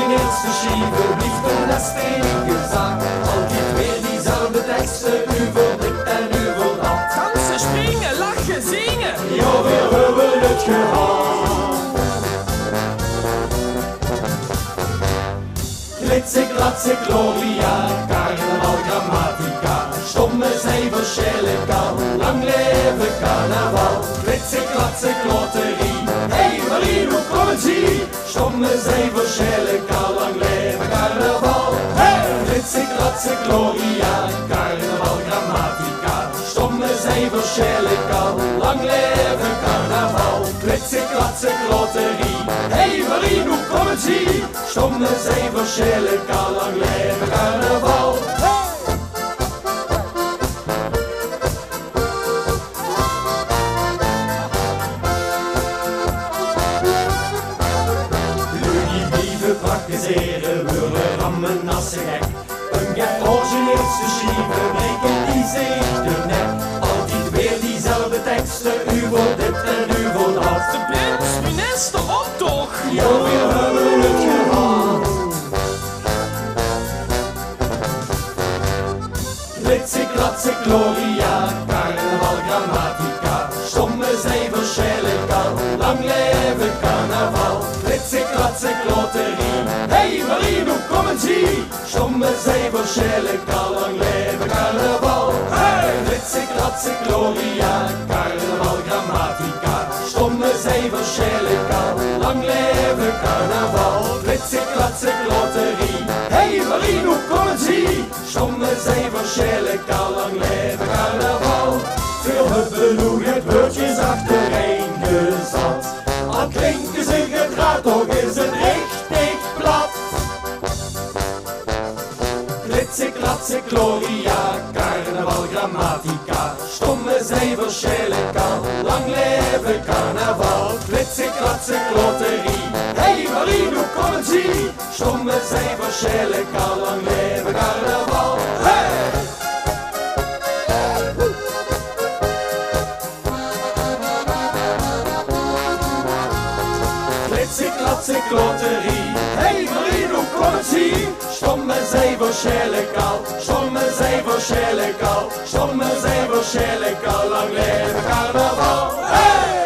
origineelste schieven, liefde lastig gezang. Altijd weer diezelfde teksten, u voor dit en u voor dat. Dansen, springen, lachen, zingen. Ja, we hebben het gehad. Glitze, glatze, gloria, carnaval, grammatica. Stomme cijfers, sjeleka, lang leven carnaval. Glitze, glatze, klotterie, hey Marie, hoe komen ze? Stomme cijfers, sjeleka, lang leven carnaval. Hey! Glitze, glatze, gloria, carnaval, grammatica. Stomme cijfers, sjeleka, lang leven carnaval. Glitze, glatze, klotterie, hey Marie, hoe komen ze? Stomme cijfers, sjeleka, lang leven carnaval. Praktiseren, we rammen als ze gek. Een get origineelste schieven, breken die zich de nek. Altijd weer diezelfde teksten, u voor dit en u voor dat. De prins, minister, op toch? Ja, we hebben het gehad. Glitze, glatze, gloria, carnaval, grammatica. Stomme cijfers, sjeleka, lang leven carnaval. Glitze, glatze, klotterie, hey Marie, hoe komen ze? Stomme cijfers, sjeleka, lang leven carnaval. Hey! Glitze, glatze, gloria, carnaval, grammatica. Stomme cijfers, sjeleka, lang leven carnaval. Glitze, glatze, klotterie, hey Marie, hoe komen ze? Stomme cijfers, sjeleka, lang leven carnaval. Veel huppelhoe, het woordje is achtereen gezat. Al klinken ze gedraad, toch is het richtig plat. Glitze, glatze, gloria, carnaval, grammatica. Stomme cijfers, sjeleka, lang leven carnaval. Glitze, glatze, klotterie, hey Marie, hoe komen ze? Stomme cijfers, sjeleka, lang leven carnaval. Hey! Glitze, glatze, klotterie, hey Marie, hoe komen ze? Stomme cijfers, sjeleka, stomme cijfers, sjeleka, stomme cijfers, sjeleka, lang leven carnaval. Hey!